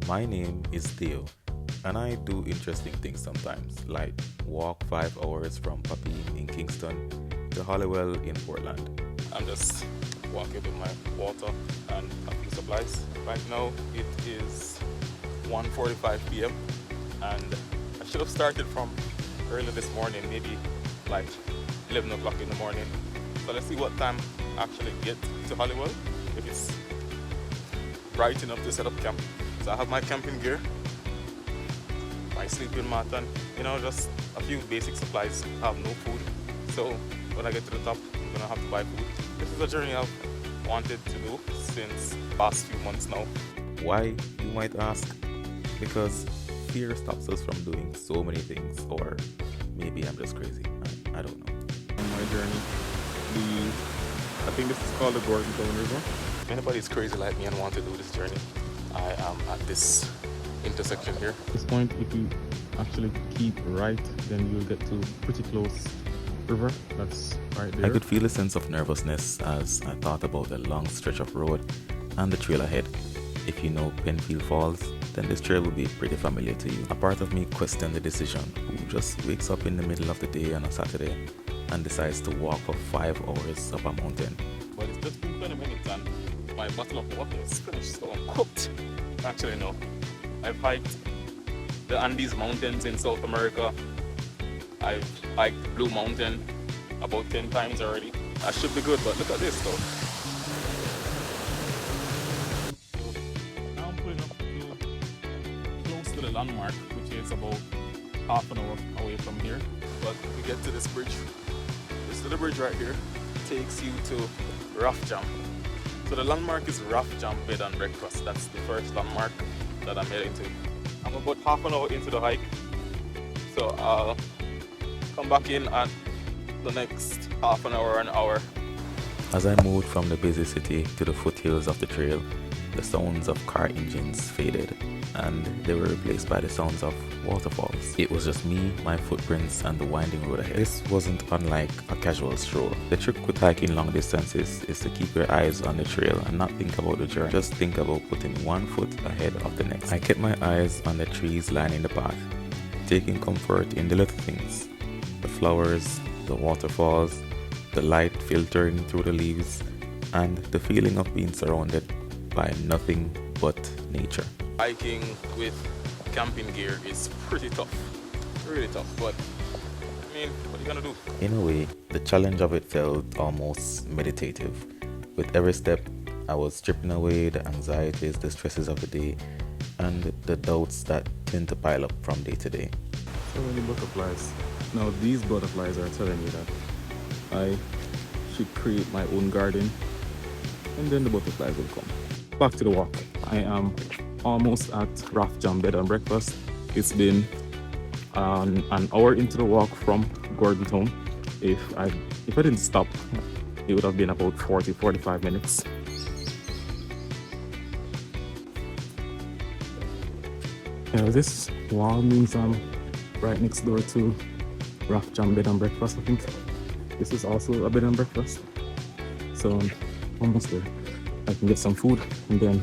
My name is Theo, and I do interesting things sometimes, like walk 5 hours from Papi in Kingston to Hollywell in Portland. I'm just walking with my water and a few supplies. Right now it is 1:45 p.m. and I should have started from early this morning, maybe like 11 o'clock in the morning. So let's see what time I actually get to Hollywell, if it's bright enough to set up camp. So I have my camping gear, my sleeping mat, and just a few basic supplies. I have no food, so when I get to the top, I'm gonna have to buy food. This is a journey I've wanted to do since past few months now. Why, you might ask? Because fear stops us from doing so many things, or maybe I'm just crazy. I don't know. On my journey, I think this is called the Gordon Town River. If anybody's crazy like me and want to do this journey, I am at this intersection here. At this point, if you actually keep right, then you'll get to pretty close river. That's right there. I could feel a sense of nervousness as I thought about the long stretch of road and the trail ahead. If you know Penfield Falls, then this trail will be pretty familiar to you. A part of me questioned the decision. Who just wakes up in the middle of the day on a Saturday and decides to walk for 5 hours up a mountain? But it's just been 20 minutes and my bottle of water is finished, so I'm cooked. Actually, no. I've hiked the Andes Mountains in South America. I've hiked Blue Mountain about 10 times already. I should be good, but look at this though. Now I'm pulling up to close to the landmark, which is about half an hour away from here. But we get to this bridge. This little bridge right here takes you to Rough Jam. So the landmark is Rough Jam Bed and Breakfast. That's the first landmark that I'm heading to. I'm about half an hour into the hike, so I'll come back in at the next half an hour. As I moved from the busy city to the foothills of the trail, the sounds of car engines faded and they were replaced by the sounds of waterfalls. It was just me, my footprints, and the winding road ahead. This wasn't unlike a casual stroll. The trick with hiking long distances is to keep your eyes on the trail and not think about the journey. Just think about putting one foot ahead of the next. I kept my eyes on the trees lining the path, taking comfort in the little things. The flowers, the waterfalls, the light filtering through the leaves, and the feeling of being surrounded by nothing but nature. Hiking with camping gear is pretty tough, really tough, but I mean, what are you gonna do? In a way, the challenge of it felt almost meditative. With every step, I was stripping away the anxieties, the stresses of the day, and the doubts that tend to pile up from day to day. So many butterflies. Now these butterflies are telling me that I should create my own garden, and then the butterflies will come. Back to the walk. I am almost at Rough Jam Bed and Breakfast. It's been an hour into the walk from Gordon Town. If I didn't stop, it would have been about 40-45 minutes. This wall means I'm right next door to Rough Jam Bed and Breakfast. I think this is also a bed and breakfast, so I'm almost there. I can get some food and then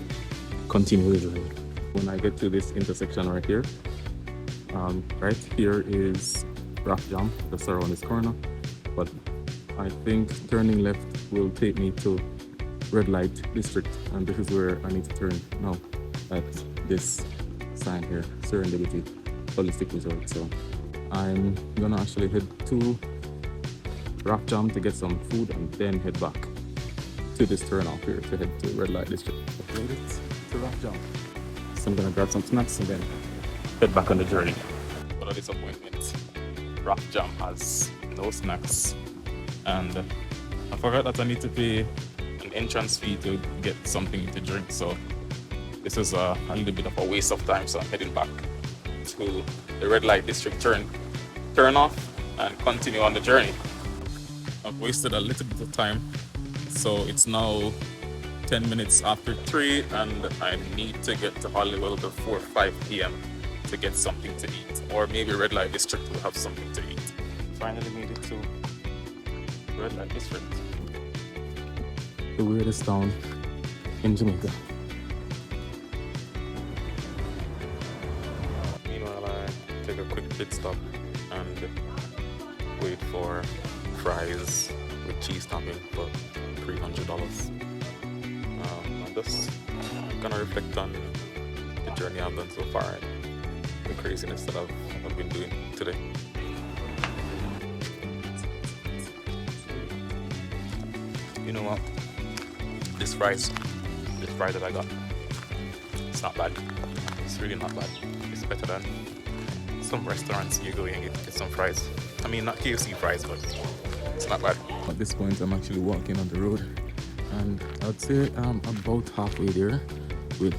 continue the journey. When I get to this intersection right here is Rough Jam, just around this corner, but I think turning left will take me to Red Light District, and this is where I need to turn now at this sign here, Serendipity Holistic Resort. So I'm gonna actually head to Rough Jam to get some food and then head back to this turnoff here to head to Red Light District. I've made it to Rough Jam. So I'm gonna grab some snacks and then head back on the journey. What a disappointment. Rough Jam has no snacks, and I forgot that I need to pay an entrance fee to get something to drink, so this is a little bit of a waste of time. So I'm heading back to the Red Light District turn off and continue on the journey. I've wasted a little bit of time, so it's now 10 minutes after 3 and I need to get to Hollywell before 5 p.m. to get something to eat, or maybe Red Light District will have something to eat. Finally made it to Red Light District. The weirdest town in Jamaica. pit stop and wait for fries with cheese topping for $300. I'm just gonna reflect on the journey I've done so far and the craziness that I've been doing today. You know what? This fry that I got, it's not bad. It's really not bad. It's better than some restaurants you go and get some fries. I mean, not KFC fries, but it's not bad. At this point, I'm actually walking on the road, and I'd say I'm about halfway there with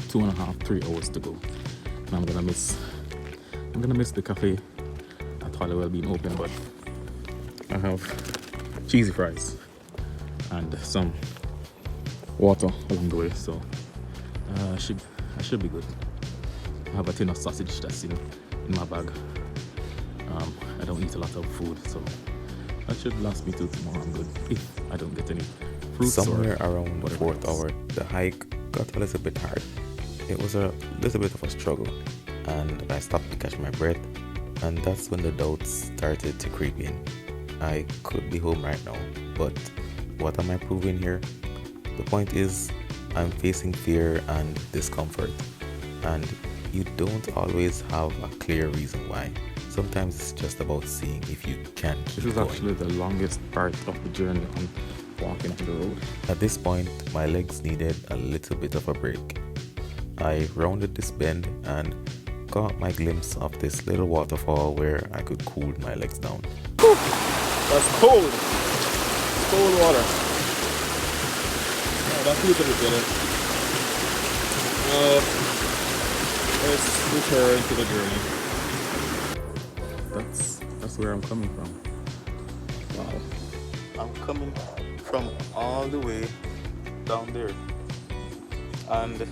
2.5, 3 hours to go. And I'm gonna miss the cafe at Hollywell being open, but I have cheesy fries and some water along the way, so I should be good. I have a tin of sausage that's in my bag. I don't eat a lot of food, so that should last me till tomorrow. I'm good if I don't get any fruits. Somewhere around the 4th hour, the hike got a little bit hard. It was a little bit of a struggle, and I stopped to catch my breath, and that's when the doubts started to creep in. I could be home right now, but what am I proving here? The point is, I'm facing fear and discomfort, and you don't always have a clear reason why. Sometimes it's just about seeing if you can keep This is going. actually the longest part of the journey on walking on the road. At this point, my legs needed a little bit of a break. I rounded this bend and caught my glimpse of this little waterfall where I could cool my legs down. That's cold. Cold water. Oh, that's a little bit better. Let's return to the journey. That's where I'm coming from. Wow. I'm coming from all the way down there. And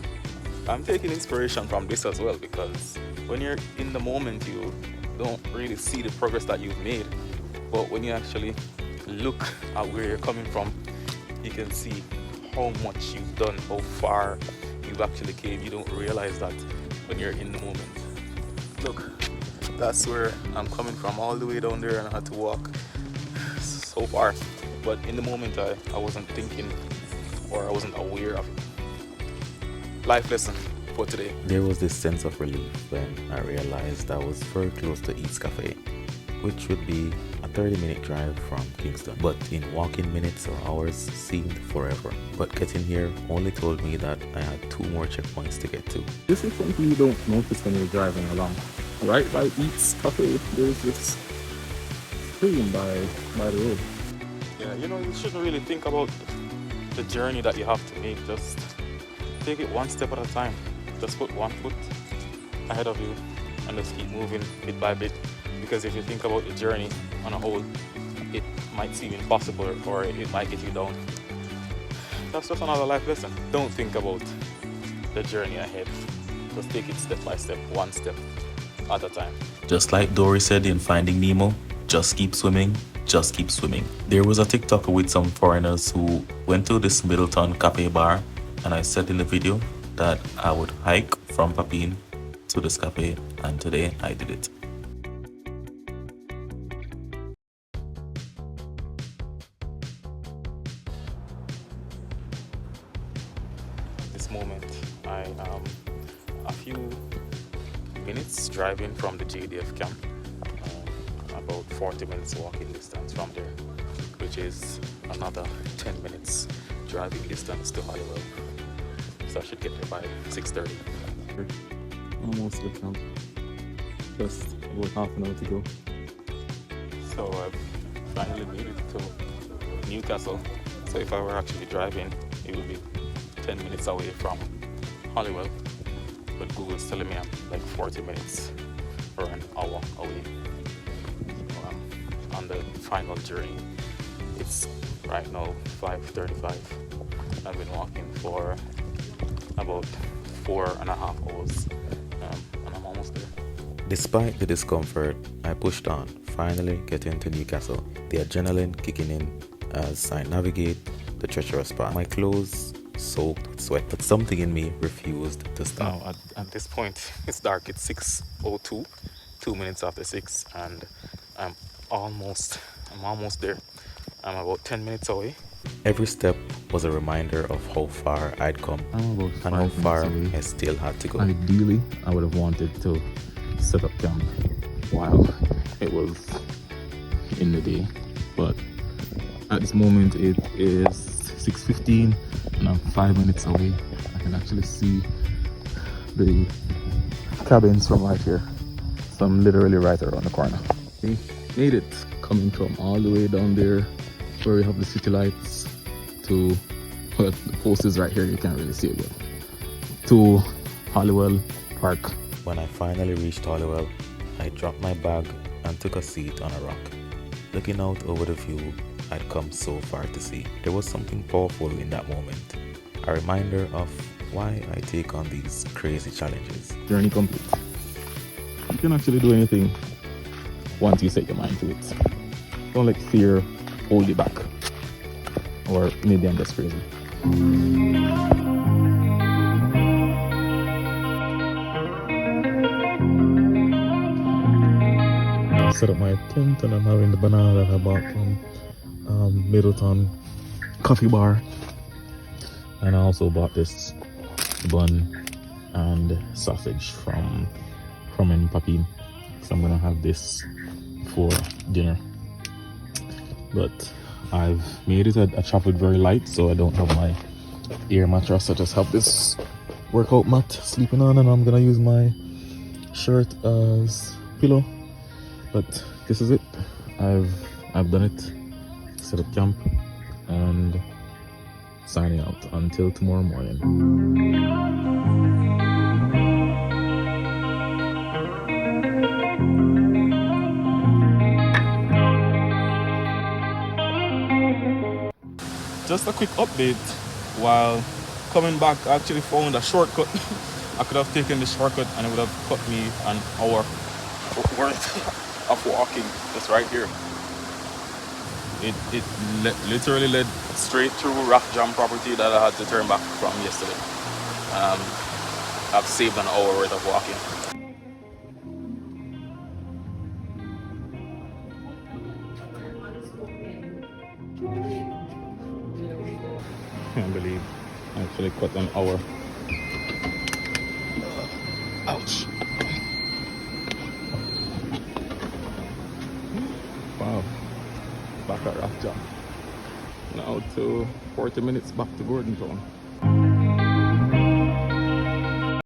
I'm taking inspiration from this as well, because when you're in the moment, you don't really see the progress that you've made. But when you actually look at where you're coming from, you can see how much you've done, how far you've actually came. You don't realize that when you're in the moment. Look, that's where I'm coming from, all the way down there, and I had to walk so far. But in the moment, I wasn't thinking, or I wasn't aware of it. Life lesson for today. There was this sense of relief when I realized I was very close to Eats Cafe, which would be a 30-minute drive from Kingston, but in walking minutes or hours seemed forever. But getting here only told me that I had 2 more checkpoints to get to. This is something you don't notice when you're driving along. Right by Eats Cafe, there's this stream by the road. Yeah, you shouldn't really think about the journey that you have to make. Just take it one step at a time. Just put one foot ahead of you and just keep moving bit by bit. Because if you think about the journey on a whole, it might seem impossible, or it might get you down. That's just another life lesson. Don't think about the journey ahead. Just take it step by step, one step at a time. Just like Dory said in Finding Nemo, just keep swimming, just keep swimming. There was a TikToker with some foreigners who went to this Middleton cafe bar, and I said in the video that I would hike from Papine to this cafe, and today I did it. This moment, I am a few minutes driving from the JDF camp, about 40 minutes walking distance from there, which is another 10 minutes driving distance to Hollywell. So I should get there by 6:30. Almost to the camp. Just about half an hour to go. So I've finally made it to Newcastle. So if I were actually driving, it would be 10 minutes away from Hollywell. But Google's telling me I'm like 40 minutes or an hour away. So I'm on the final journey. It's right now 5:35. I've been walking for about 4.5 hours, and I'm almost there. Despite the discomfort, I pushed on, finally getting to Newcastle, the adrenaline kicking in as I navigate the treacherous path. My clothes soaked with sweat, but something in me refused to stop. Now at this point, it's dark. It's 6:02, 2 minutes after 6, and I'm almost there. I'm about 10 minutes away. Every step was a reminder of how far I'd come I'm about and how 5 minutes far away. I still had to go. Ideally, I would have wanted to set up camp while it was in the day, but at this moment it is 6:15 and I'm 5 minutes away. I can actually see the cabins from right here, so I'm literally right around the corner. We made it, coming from all the way down there where we have the city lights to, well, the post is right here, you can't really see it yet, to Hollywell Park. When I finally reached Hollywell, I dropped my bag and took a seat on a rock. Looking out over the view I'd come so far to see, there was something powerful in that moment. A reminder of why I take on these crazy challenges. Journey complete. You can actually do anything once you set your mind to it. Don't let fear hold you back. Or maybe I'm just crazy. I set up my tent and I'm having the banana that I bought from Middleton Coffee Bar. And I also bought this bun and sausage from Papine. So I'm gonna have this for dinner. But I've made it a chocolate very light, so I don't have my air mattress. I just have this workout mat sleeping on, and I'm gonna use my shirt as pillow. But this is it. I've done it. Set up camp and signing out until tomorrow morning. Just a quick update. While coming back, I actually found a shortcut. I could have taken the shortcut and it would have cut me an hour worth of walking just right here. It literally led straight through rock jam property that I had to turn back from yesterday. I've saved an hour worth of walking. I can't believe I actually cut an hour. Ouch. Wow. Back at Rock Jam. Now to 40 minutes back to Gordon Town.